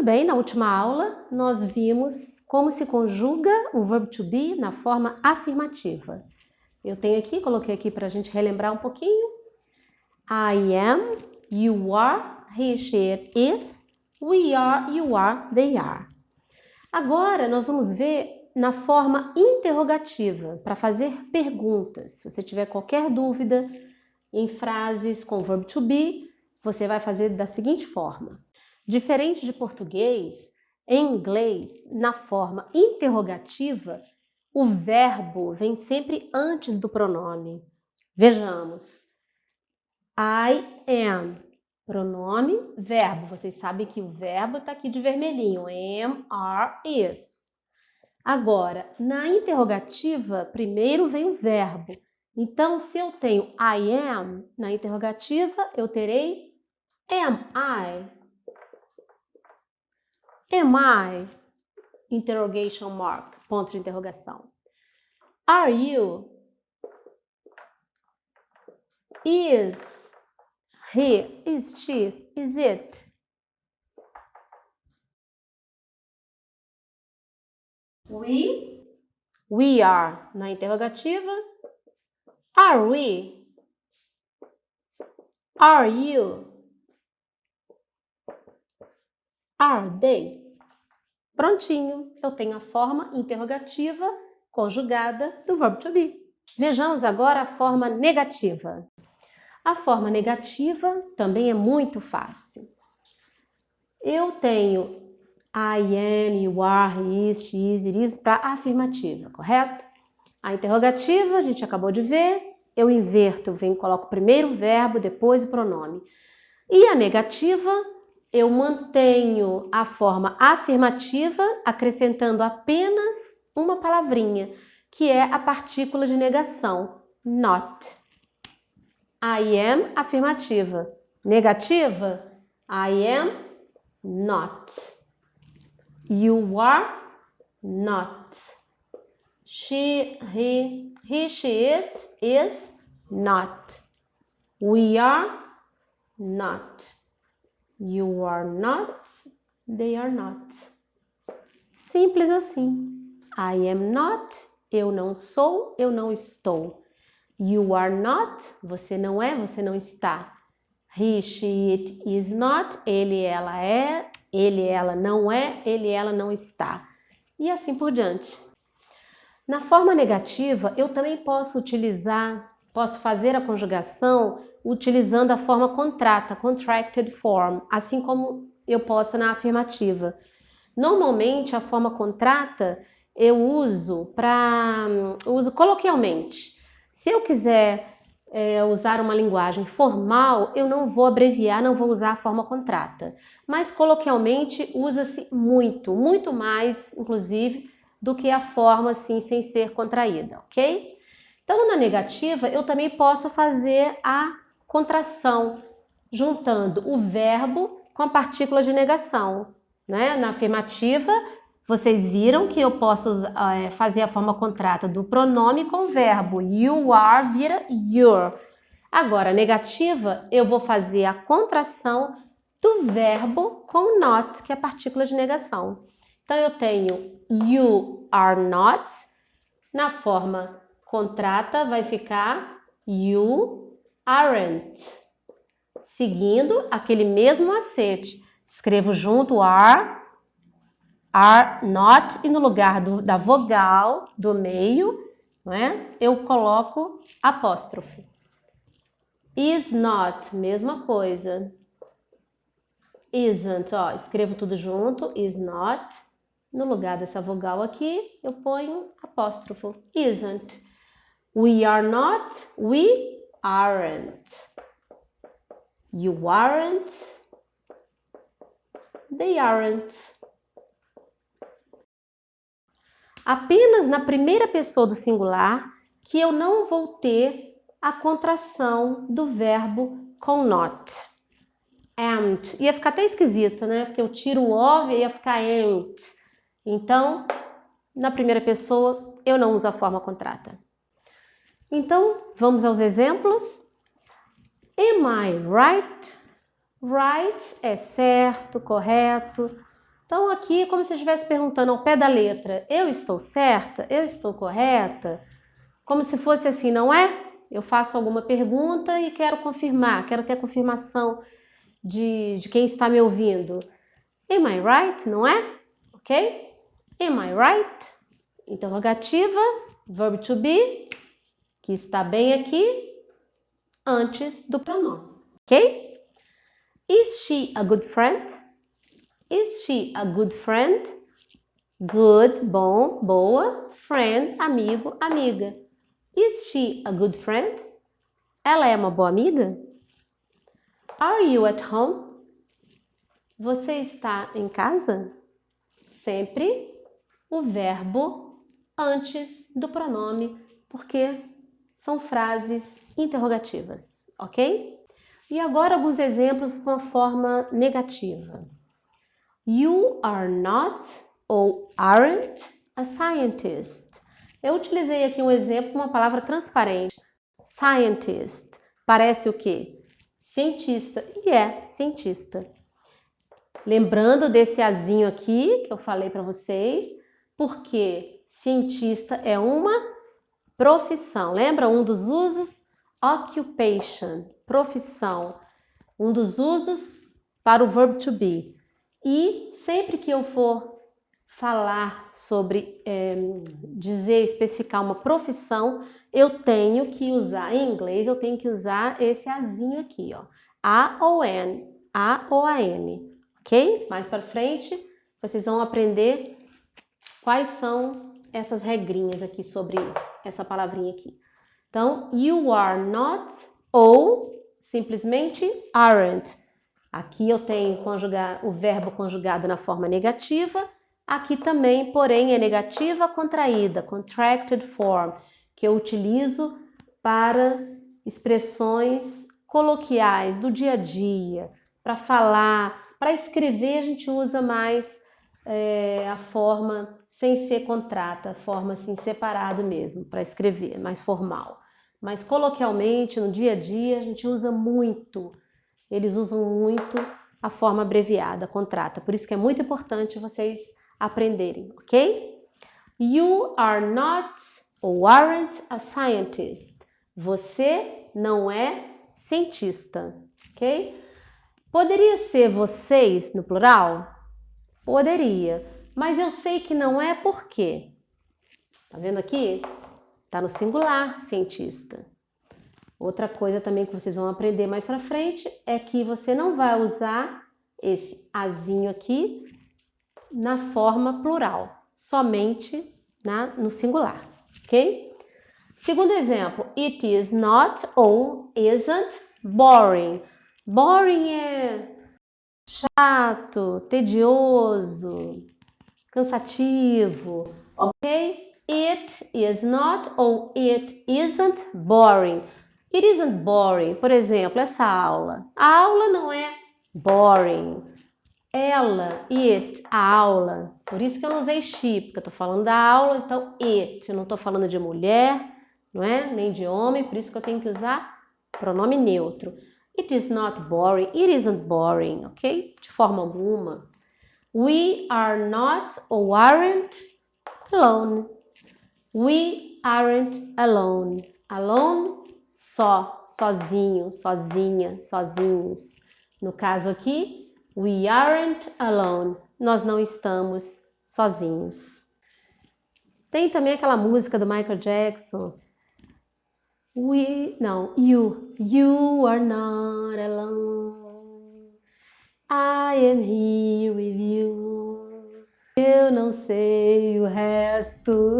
bem, na última aula nós vimos como se conjuga o verbo to be na forma afirmativa. Eu tenho aqui, coloquei aqui para a gente relembrar um pouquinho. I am, you are, he, she, it is, we are, you are, they are. Agora nós vamos ver na forma interrogativa, para fazer perguntas. Se você tiver qualquer dúvida em frases com verbo to be, você vai fazer da seguinte forma. Diferente de português, em inglês, na forma interrogativa, o verbo vem sempre antes do pronome. Vejamos. I am. Pronome, verbo. Vocês sabem que o verbo está aqui de vermelhinho. Am, are, is. Agora, na interrogativa, primeiro vem o verbo. Então, se eu tenho I am na interrogativa, eu terei am I. Am I? Interrogation mark, ponto de interrogação. Are you? Is he? Is she? Is it? We are na interrogativa. Are we? Are you? Are they? Prontinho, eu tenho a forma interrogativa conjugada do verbo to be. Vejamos agora a forma negativa. A forma negativa também é muito fácil. Eu tenho I am, you are, he is, she is, it is para afirmativa, correto? A interrogativa, a gente acabou de ver, eu inverto, coloco primeiro o verbo, depois o pronome. E a negativa, eu mantenho a forma afirmativa, acrescentando apenas uma palavrinha, que é a partícula de negação, not. I am, afirmativa. Negativa, I am not. You are not. She, he, she, it is not. We are not. You are not. They are not. Simples assim. I am not. Eu não sou, eu não estou. You are not. Você não é, você não está. He, she, it is not. Ele, ela é. Ele, ela não é. Ele, ela não está. E assim por diante. Na forma negativa, eu também posso fazer a conjugação utilizando a forma contrata, contracted form, assim como eu posso na afirmativa. Normalmente, a forma contrata eu uso coloquialmente. Se eu quiser usar uma linguagem formal, eu não vou abreviar, não vou usar a forma contrata. Mas coloquialmente usa-se muito, muito mais, inclusive, do que a forma assim, sem ser contraída, ok? Então, na negativa, eu também posso fazer a contração, juntando o verbo com a partícula de negação, né? Na afirmativa, vocês viram que eu posso fazer a forma contrata do pronome com o verbo. You are vira your. Agora, negativa, eu vou fazer a contração do verbo com not, que é a partícula de negação. Então, eu tenho you are not. Na forma contrata, vai ficar you aren't. Seguindo aquele mesmo macete. Escrevo junto are not, e no lugar da vogal do meio, não é? Eu coloco apóstrofo. Is not, mesma coisa. Isn't, ó, escrevo tudo junto, is not. No lugar dessa vogal aqui, eu ponho apóstrofo. Isn't. We are not, we aren't. You aren't, they aren't. Apenas na primeira pessoa do singular que eu não vou ter a contração do verbo com not. Ain't. Ia ficar até esquisito, né? Porque eu tiro o O e ia ficar ain't. Então, na primeira pessoa, eu não uso a forma contrata. Então, vamos aos exemplos. Am I right? Right é certo, correto. Então aqui é como se eu estivesse perguntando ao pé da letra, eu estou certa? Eu estou correta? Como se fosse assim, não é? Eu faço alguma pergunta e quero confirmar, quero ter a confirmação de quem está me ouvindo. Am I right? Não é? Ok? Am I right? Interrogativa, verb to be, que está bem aqui, antes do pronome. Ok? Is she a good friend? Is she a good friend? Good, bom, boa. Friend, amigo, amiga. Is she a good friend? Ela é uma boa amiga? Are you at home? Você está em casa? Sempre o verbo antes do pronome, porque são frases interrogativas, ok? E agora alguns exemplos com a forma negativa. You are not ou aren't a scientist. Eu utilizei aqui um exemplo com uma palavra transparente. Scientist. Parece o quê? Cientista. E é cientista. Lembrando desse azinho aqui que eu falei para vocês, porque cientista é uma profissão. Lembra um dos usos? Occupation, profissão. Um dos usos para o verb to be. E sempre que eu for falar sobre, especificar uma profissão, eu tenho que usar, em inglês, eu tenho que usar esse azinho aqui, ó. A-O-N, A-O-A-N, ok? Mais para frente, vocês vão aprender quais são essas regrinhas aqui sobre essa palavrinha aqui. Então, you are not ou simplesmente aren't. Aqui eu tenho o verbo conjugado na forma negativa. Aqui também, porém, é negativa contraída, contracted form, que eu utilizo para expressões coloquiais do dia a dia, para falar, para escrever a gente usa mais a forma sem ser contrata, a forma assim separado mesmo, para escrever, mais formal. Mas coloquialmente, no dia a dia, a gente usa muito. Eles usam muito a forma abreviada, contrata. Por isso que é muito importante vocês aprenderem, ok? You are not ou aren't a scientist. Você não é cientista, ok? Poderia ser vocês no plural? Poderia, mas eu sei que não é por quê? Tá vendo aqui? Tá no singular, cientista. Outra coisa também que vocês vão aprender mais para frente é que você não vai usar esse azinho aqui na forma plural, somente no singular, ok? Segundo exemplo, it is not ou isn't boring. Boring é chato, tedioso, cansativo, ok? It is not ou it isn't boring. It isn't boring. Por exemplo, essa aula. A aula não é boring. Ela, it, a aula. Por isso que eu não usei she, porque eu tô falando da aula, então it. Eu não tô falando de mulher, não é? Nem de homem, por isso que eu tenho que usar pronome neutro. It is not boring. It isn't boring, ok? De forma alguma. We are not ou aren't alone. We aren't alone. Alone, só, sozinho, sozinha, sozinhos. No caso aqui, we aren't alone. Nós não estamos sozinhos. Tem também aquela música do Michael Jackson. You are not alone. I am here with you. Eu não sei o resto.